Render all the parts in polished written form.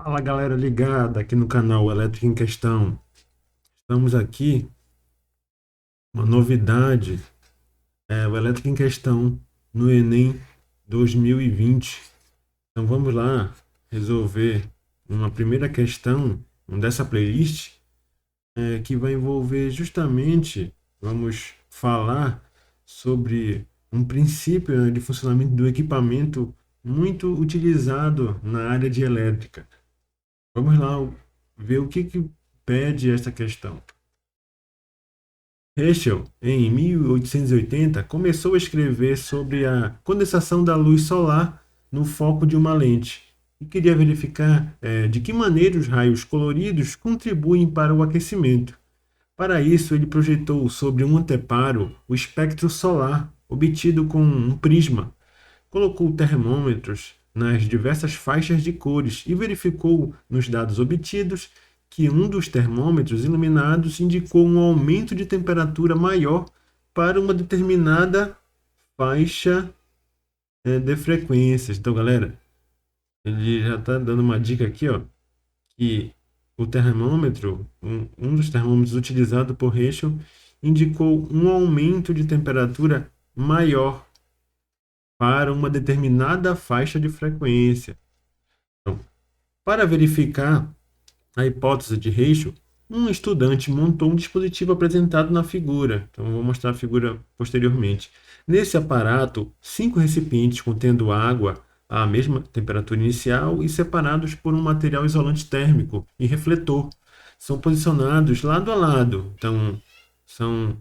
Fala galera ligada aqui no canal Elétrica em Questão. Estamos aqui, uma novidade, o Elétrica em Questão no Enem 2020. Então vamos lá resolver uma primeira questão dessa playlist, que vai envolver justamente, vamos falar sobre um princípio, né, de funcionamento do equipamento muito utilizado na área de elétrica. Vamos lá ver o que pede esta questão. Herschel, em 1880, começou a escrever sobre a condensação da luz solar no foco de uma lente e queria verificar de que maneira os raios coloridos contribuem para o aquecimento. Para isso, ele projetou sobre um anteparo o espectro solar obtido com um prisma, colocou termômetros nas diversas faixas de cores e verificou nos dados obtidos que um dos termômetros iluminados indicou um aumento de temperatura maior para uma determinada faixa de frequências. Então, galera, ele já está dando uma dica aqui, ó, que o termômetro, um dos termômetros utilizado por Herschel, indicou um aumento de temperatura maior para uma determinada faixa de frequência. Então, para verificar a hipótese de Herschel, um estudante montou um dispositivo apresentado na figura. Então, eu vou mostrar a figura posteriormente. Nesse aparato, 5 recipientes contendo água à mesma temperatura inicial e separados por um material isolante térmico e refletor são posicionados lado a lado. Então, são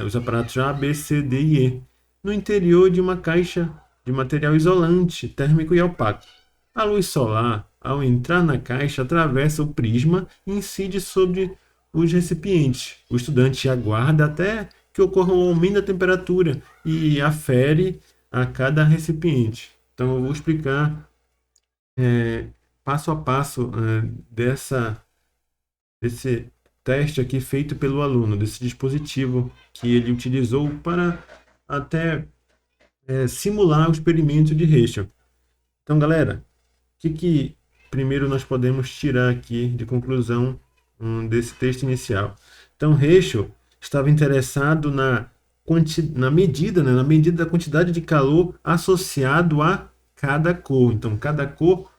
os aparatos A, B, C, D e E no interior de uma caixa de material isolante térmico e opaco. A luz solar, ao entrar na caixa, atravessa o prisma e incide sobre os recipientes. O estudante aguarda até que ocorra um aumento da temperatura e afere a cada recipiente. Então, eu vou explicar passo a passo desse teste aqui feito pelo aluno, desse dispositivo que ele utilizou para até simular o experimento de Herschel. Então, galera, que primeiro nós podemos tirar aqui de conclusão desse texto inicial? Então, Herschel estava interessado na medida, né, na medida da quantidade de calor associado a cada cor. Então, cada cor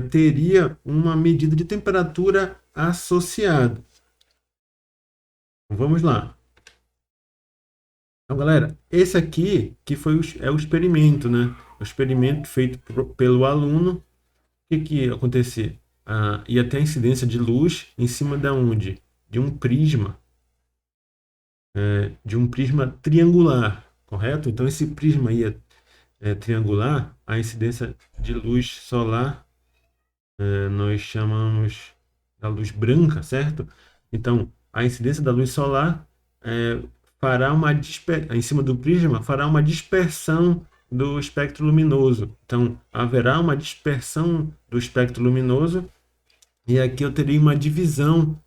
teria uma medida de temperatura associada. Vamos lá. Então, galera, esse aqui que foi o experimento, né? O experimento feito pelo aluno. O que ia acontecer? Ia ter a incidência de luz em cima da onde? De um prisma triangular, correto? Então, esse prisma ia triangular, a incidência de luz solar, nós chamamos da luz branca, certo? Então, a incidência da luz solar fará em cima do prisma, fará uma dispersão do espectro luminoso. Então, haverá uma dispersão do espectro luminoso e aqui eu terei uma divisão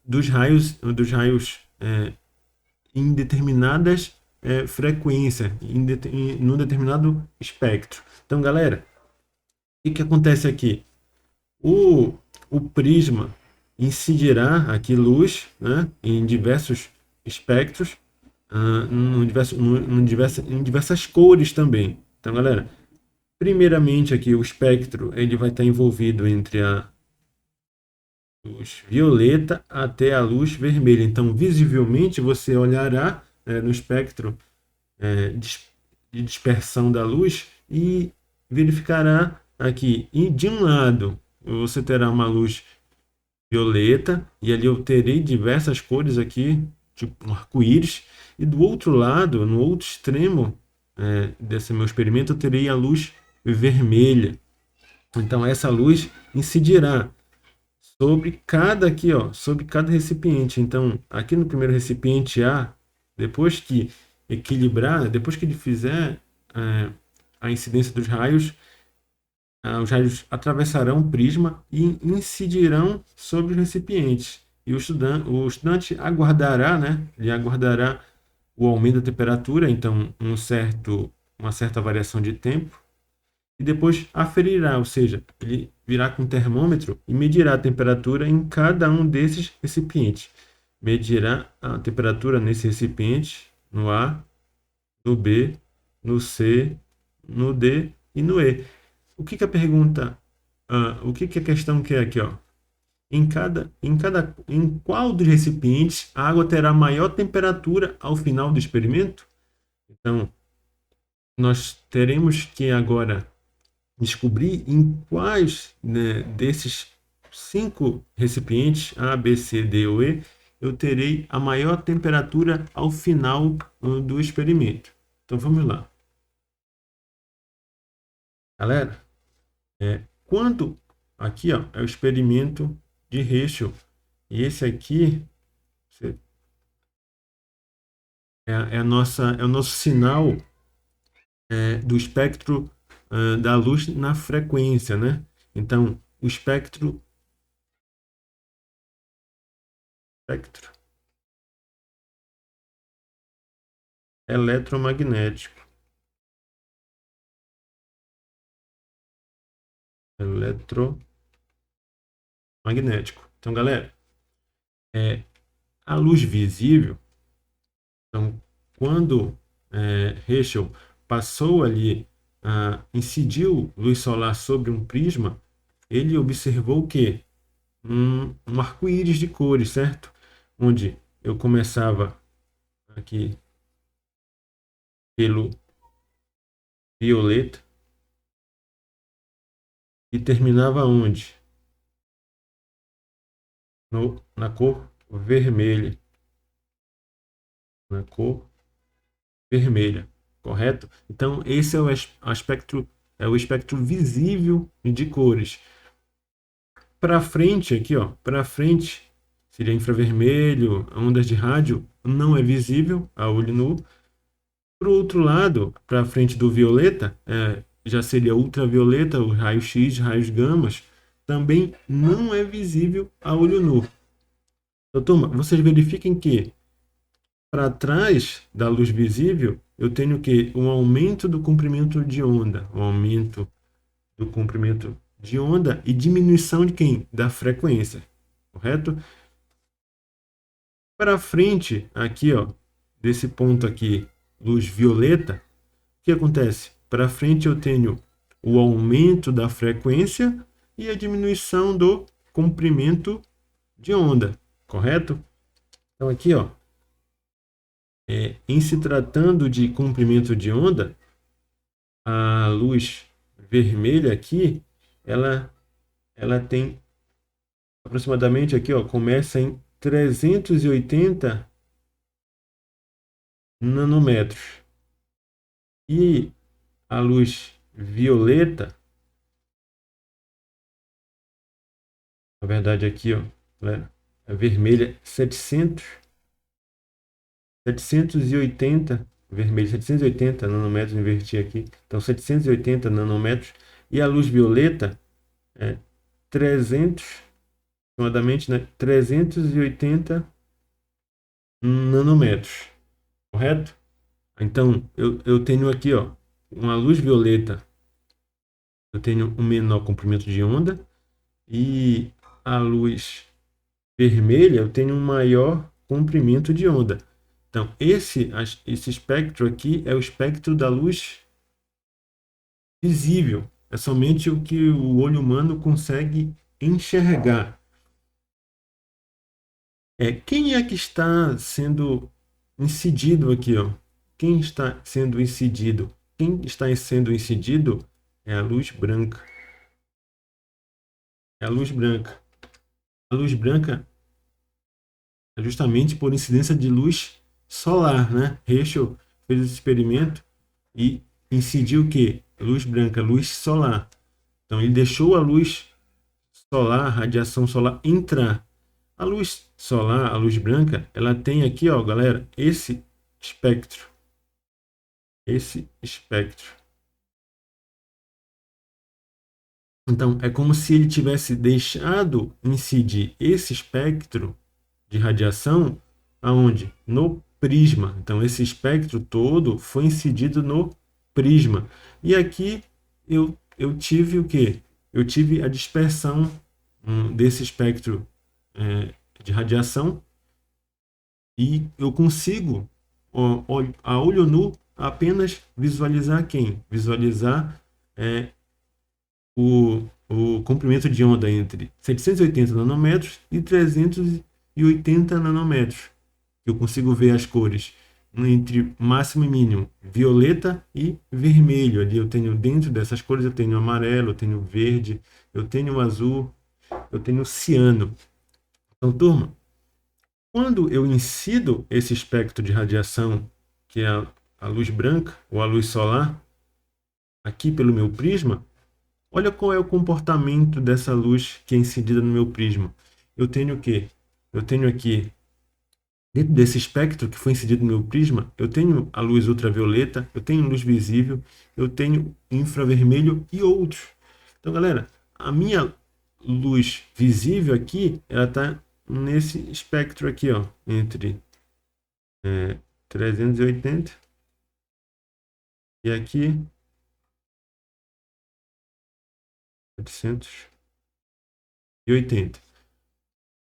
dos raios em determinadas frequências, num determinado espectro. Então, galera, o que acontece aqui? O prisma incidirá aqui luz, né, em diversos espectros, em diversas cores também. Então, galera, primeiramente aqui o espectro ele vai estar envolvido entre a luz violeta até a luz vermelha. Então, visivelmente, você olhará no espectro de dispersão da luz e verificará aqui, e de um lado, você terá uma luz violeta, e ali eu terei diversas cores aqui, tipo um arco-íris, e do outro lado, no outro extremo desse meu experimento, eu terei a luz vermelha. Então essa luz incidirá sobre cada aqui, ó, sobre cada recipiente. Então, aqui no primeiro recipiente A, depois que equilibrar, depois que ele fizer a incidência dos raios, os raios atravessarão o prisma e incidirão sobre os recipientes. E o estudante aguardará, né? Ele aguardará o aumento da temperatura, então uma certa variação de tempo. e depois aferirá, ou seja, ele virá com um termômetro e medirá a temperatura em cada um desses recipientes. Medirá a temperatura nesse recipiente, no A, no B, no C, no D e no E. O que que a pergunta, o que que a questão quer aqui, ó? Em qual dos recipientes a água terá maior temperatura ao final do experimento? Então, nós teremos que agora descobrir em quais, né, desses 5 recipientes, A, B, C, D ou E, eu terei a maior temperatura ao final do experimento. Então, vamos lá. Galera, quando aqui ó, é o experimento de Herschel, e esse aqui é o nosso sinal do espectro da luz na frequência, né? Então, o espectro eletromagnético. Eletromagnético. Então, galera, a luz visível, então, quando Herschel passou ali, incidiu luz solar sobre um prisma, ele observou o quê? Um arco-íris de cores, certo? Onde eu começava aqui pelo violeta e terminava onde? Na cor vermelha. Na cor vermelha, correto? Então, esse é o espectro visível de cores. Para frente, aqui, ó, para frente seria infravermelho, ondas de rádio, não é visível a olho nu. Para o outro lado, para frente do violeta, já seria ultravioleta, os raios X, raios gamas, também não é visível a olho nu. Então, turma, vocês verifiquem que para trás da luz visível, eu tenho que um aumento do comprimento de onda, um aumento do comprimento de onda e diminuição de quem? Da frequência, correto? Para frente, aqui, ó, desse ponto aqui, luz violeta, o que acontece? Para frente eu tenho o aumento da frequência e a diminuição do comprimento de onda, correto? Então aqui, ó, em se tratando de comprimento de onda, a luz vermelha aqui, ela tem aproximadamente aqui, ó, começa em 380 nanômetros. E a luz violeta, na verdade aqui, ó, a vermelha 780, vermelho 780 nanômetros, inverti aqui, então 780 nanômetros, e a luz violeta é 300, aproximadamente, né, 380 nanômetros, correto? Então, eu tenho aqui, ó, uma luz violeta, eu tenho um menor comprimento de onda, e a luz vermelha, eu tenho um maior comprimento de onda. Então, esse espectro aqui é o espectro da luz visível. É somente o que o olho humano consegue enxergar. Quem é que está sendo incidido aqui, ó? Quem está sendo incidido? Quem está sendo incidido é a luz branca. É a luz branca. A luz branca é justamente por incidência de luz solar, né? Herschel fez esse experimento e incidiu o quê? Luz branca, luz solar. Então ele deixou a luz solar, a radiação solar entrar. A luz solar, a luz branca, ela tem aqui, ó, galera, esse espectro. Esse espectro. Então, é como se ele tivesse deixado incidir esse espectro de radiação aonde? No prisma. Então, esse espectro todo foi incidido no prisma. E aqui eu eu tive o quê? Eu tive a dispersão desse espectro de radiação e eu consigo, a olho nu, apenas visualizar quem? Visualizar o comprimento de onda entre 780 nanômetros e 380 nanômetros. Eu consigo ver as cores entre máximo e mínimo, violeta e vermelho. Ali eu tenho, dentro dessas cores, eu tenho amarelo, eu tenho verde, eu tenho azul, eu tenho ciano. Então, turma, quando eu incido esse espectro de radiação, que é a luz branca ou a luz solar, aqui pelo meu prisma, olha qual é o comportamento dessa luz que é incidida no meu prisma. Eu tenho o quê? Eu tenho aqui, dentro desse espectro que foi incidido no meu prisma, eu tenho a luz ultravioleta, eu tenho luz visível, eu tenho infravermelho e outros. Então, galera, a minha luz visível aqui, ela está nesse espectro aqui, ó, entre 380 e aqui 780.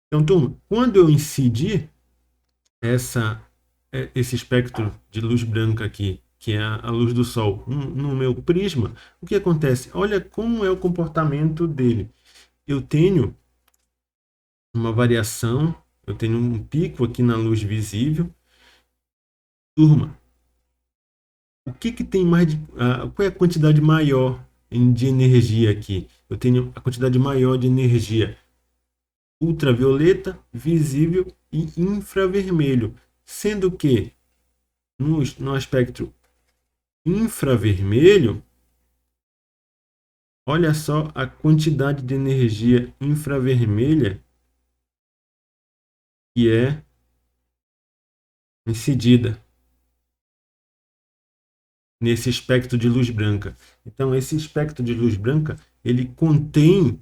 Então, turma, quando eu incidir esse espectro de luz branca aqui, que é a luz do Sol, no meu prisma, o que acontece? Olha como é o comportamento dele. Eu tenho uma variação, eu tenho um pico aqui na luz visível. Turma, o que tem mais qual é a quantidade maior de energia aqui? Eu tenho a quantidade maior de energia ultravioleta, visível e infravermelho, sendo que no aspecto infravermelho, olha só a quantidade de energia infravermelha que é incidida nesse espectro de luz branca. Então, esse espectro de luz branca, ele contém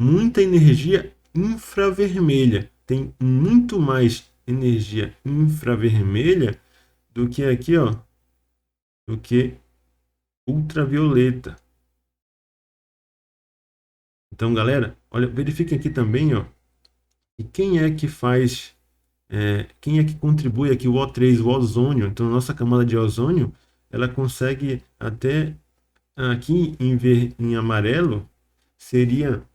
muita energia infravermelha. Tem muito mais energia infravermelha do que aqui, ó, do que ultravioleta. Então, galera, olha, verifiquem aqui também, ó, e quem é que faz, quem é que contribui aqui o O3, o ozônio. Então, nossa camada de ozônio, ela consegue até aqui em amarelo, seria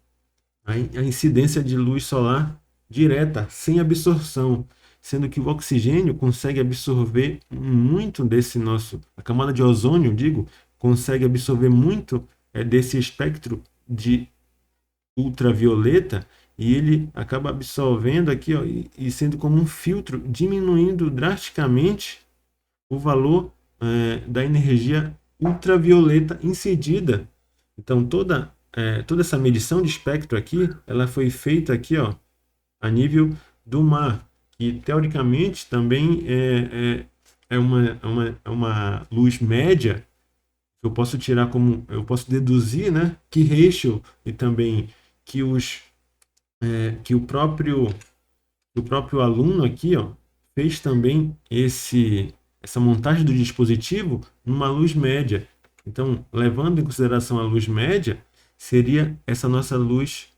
a incidência de luz solar direta, sem absorção, sendo que o oxigênio consegue absorver muito desse a camada de ozônio, digo, consegue absorver muito desse espectro de ultravioleta e ele acaba absorvendo aqui, ó, e sendo como um filtro, diminuindo drasticamente o valor da energia ultravioleta incidida. Então, toda essa medição de espectro aqui, ela foi feita aqui, ó, a nível do mar, que teoricamente também é uma luz média, que eu posso tirar como, eu posso deduzir, né, que ratio e também que que o próprio aluno aqui, ó, fez também essa montagem do dispositivo numa luz média. Então, levando em consideração a luz média, seria essa nossa luz,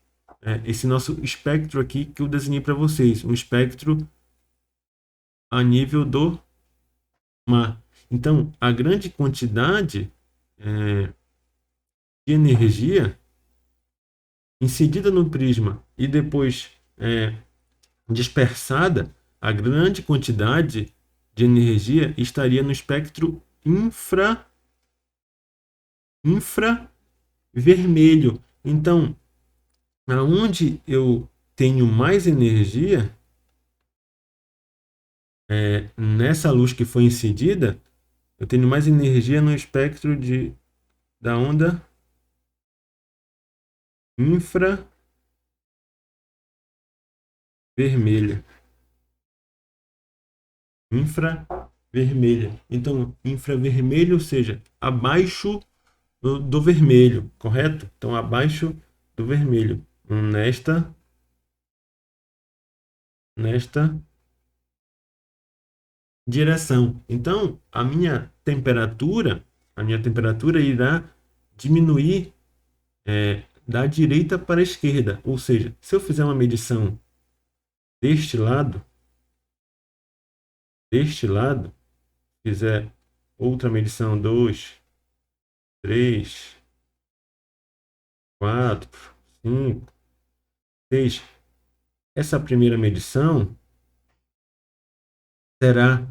esse nosso espectro aqui que eu desenhei para vocês, um espectro a nível do mar. Então, a grande quantidade de energia incidida no prisma e depois dispersada, a grande quantidade de energia estaria no espectro infravermelho. Então, aonde eu tenho mais energia, nessa luz que foi incidida, eu tenho mais energia no espectro da onda infravermelha. Infravermelha. Então, infravermelho, ou seja, abaixo do vermelho, correto? Então, abaixo do vermelho. Nesta direção. Então, a minha temperatura, a minha temperatura irá diminuir da direita para a esquerda. Ou seja, se eu fizer uma medição deste lado, fizer outra medição 2, 3, 4, 5, 6, essa primeira medição terá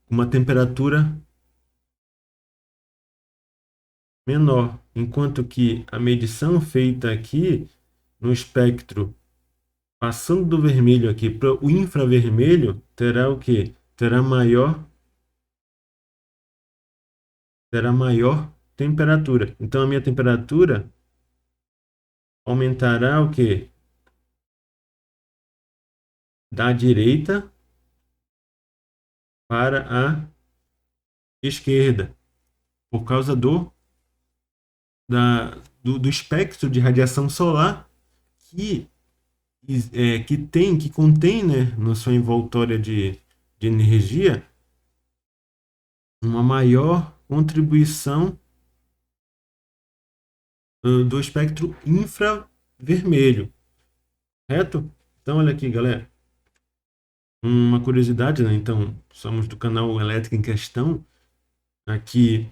uma temperatura menor, enquanto que a medição feita aqui no espectro, passando do vermelho aqui para o infravermelho, terá o que? Terá maior temperatura. Então a minha temperatura aumentará o que? Da direita para a esquerda, por causa do espectro de radiação solar que, que contém, né, na sua envoltória de energia, uma maior contribuição do espectro infravermelho, correto? Então, olha aqui, galera, uma curiosidade, né? Então, somos do canal Elétrica em Questão. Aqui,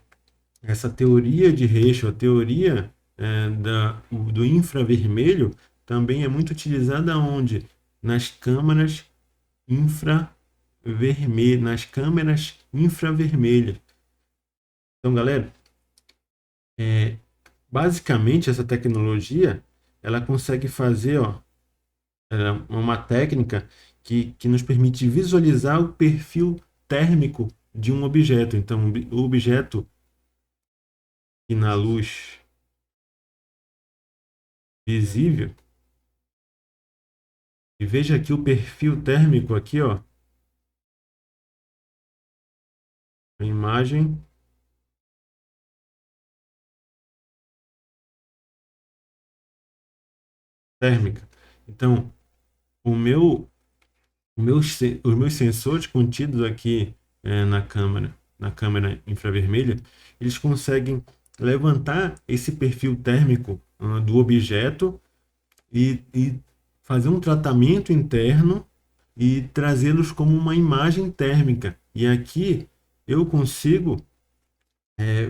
essa teoria de Herschel, a teoria do infravermelho, também é muito utilizada onde? Nas câmaras infravermelhas. Então, galera, basicamente essa tecnologia ela consegue fazer, ó, uma técnica que nos permite visualizar o perfil térmico de um objeto. Então, o objeto que na luz visível, e veja aqui o perfil térmico aqui, ó, a imagem térmica. Então, os meus sensores contidos aqui na câmera infravermelha, eles conseguem levantar esse perfil térmico do objeto e fazer um tratamento interno e trazê-los como uma imagem térmica. E aqui eu consigo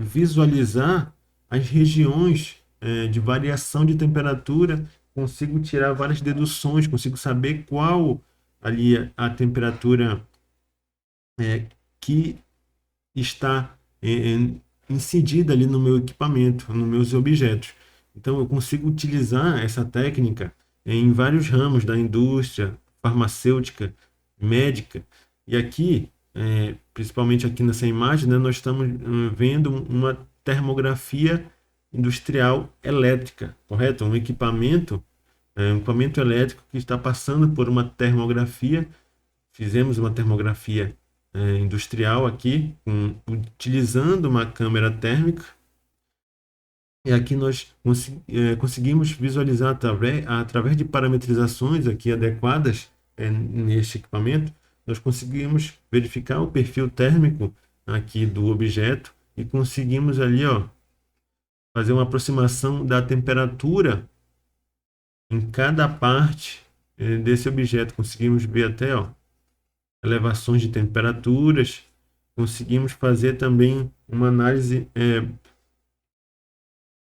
visualizar as regiões de variação de temperatura, consigo tirar várias deduções, consigo saber qual ali a temperatura que está incidida ali no meu equipamento, nos meus objetos. Então, eu consigo utilizar essa técnica em vários ramos da indústria, farmacêutica, médica. E aqui, principalmente aqui nessa imagem, né, nós estamos vendo uma termografia industrial elétrica, correto? Um equipamento elétrico que está passando por uma termografia. Fizemos uma termografia industrial aqui, utilizando uma câmera térmica. E aqui nós conseguimos visualizar através de parametrizações aqui adequadas neste equipamento, nós conseguimos verificar o perfil térmico aqui do objeto e conseguimos ali, ó, fazer uma aproximação da temperatura em cada parte desse objeto. Conseguimos ver até, ó, elevações de temperaturas. Conseguimos fazer também uma análise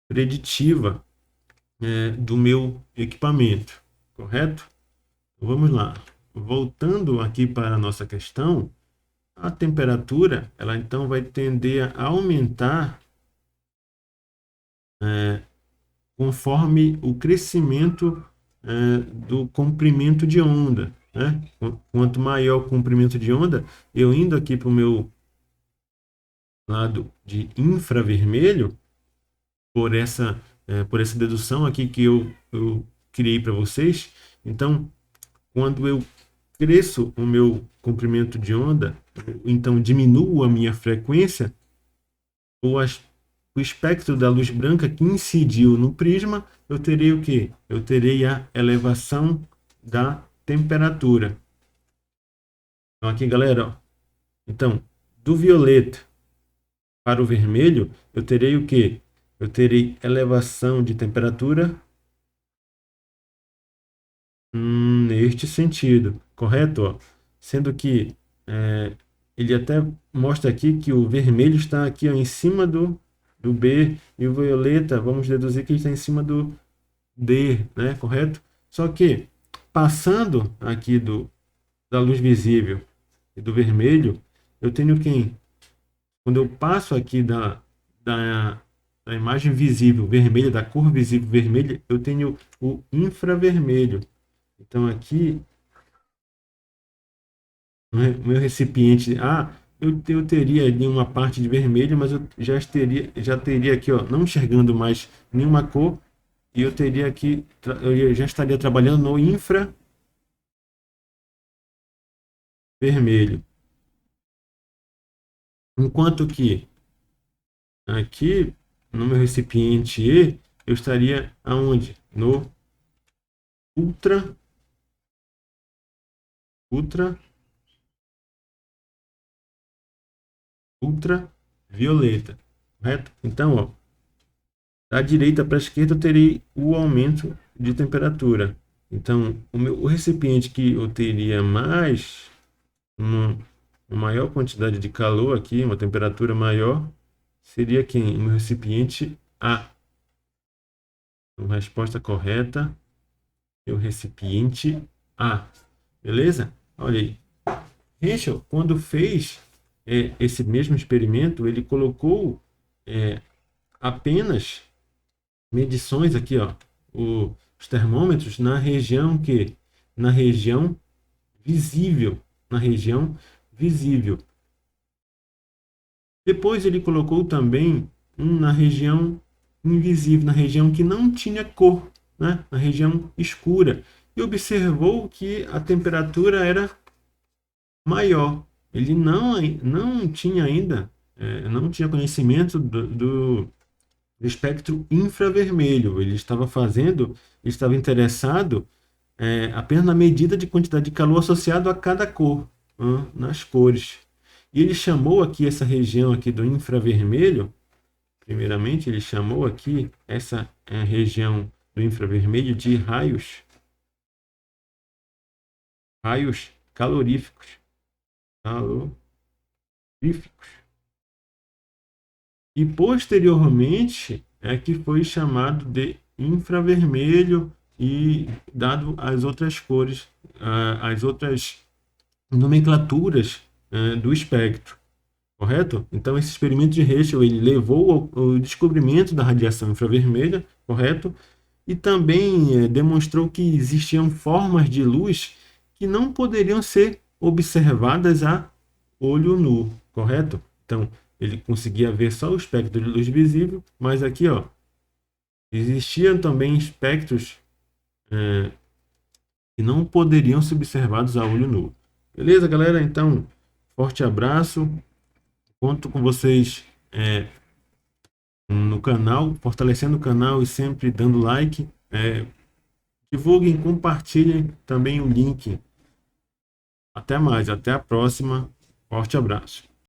preditiva do meu equipamento, correto? Então, vamos lá. Voltando aqui para a nossa questão, a temperatura, ela então vai tender a aumentar conforme o crescimento do comprimento de onda, né? Quanto maior o comprimento de onda, eu indo aqui para o meu lado de infravermelho, por essa dedução aqui que eu criei para vocês. Então, quando eu cresço o meu comprimento de onda, então diminuo a minha frequência, o espectro da luz branca que incidiu no prisma, eu terei o quê? Eu terei a elevação da temperatura. Então aqui, galera, ó, então, do violeta para o vermelho, eu terei o quê? Eu terei elevação de temperatura neste sentido, correto? Ó? Sendo que ele até mostra aqui que o vermelho está aqui ó, em cima do B e o violeta, vamos deduzir que ele está em cima do D, né? Correto? Só que passando aqui da luz visível e do vermelho, eu tenho quem? Quando eu passo aqui da, da imagem visível vermelha, da cor visível vermelha, eu tenho o infravermelho. Então aqui, o meu recipiente, eu teria ali uma parte de vermelho, mas eu já teria aqui, ó, não enxergando mais nenhuma cor, e eu teria aqui, já estaria trabalhando no infravermelho. Enquanto que aqui, no meu recipiente E, eu estaria aonde? No ultra, ultra, ultravioleta, correto? Então, ó, da direita para a esquerda eu terei o aumento de temperatura. Então, o recipiente que eu teria mais uma maior quantidade de calor aqui, uma temperatura maior, seria quem? O meu recipiente A. Então, resposta correta é o recipiente A. Beleza? Olha aí. Herschel, quando fez esse mesmo experimento, ele colocou apenas medições aqui, ó, os termômetros na região que na região visível, na região visível. Depois ele colocou também um na região invisível, na região que não tinha cor, né? Na região escura. E observou que a temperatura era maior. Ele não tinha ainda, não tinha conhecimento do espectro infravermelho. Ele estava interessado apenas na medida de quantidade de calor associado a cada cor, nas cores. E ele chamou aqui essa região aqui do infravermelho, primeiramente ele chamou aqui essa região do infravermelho de raios caloríficos. Caloríficos. E posteriormente é que foi chamado de infravermelho e dado as outras cores, as outras nomenclaturas do espectro, correto? Então esse experimento de Herschel ele levou ao descobrimento da radiação infravermelha, correto? E também demonstrou que existiam formas de luz que não poderiam ser observadas a olho nu, correto? Então, ele conseguia ver só o espectro de luz visível, mas aqui, ó, existiam também espectros que não poderiam ser observados a olho nu. Beleza, galera? Então, forte abraço. Conto com vocês no canal, fortalecendo o canal e sempre dando like. Divulguem, compartilhem também o link. Até mais, até a próxima. Forte abraço.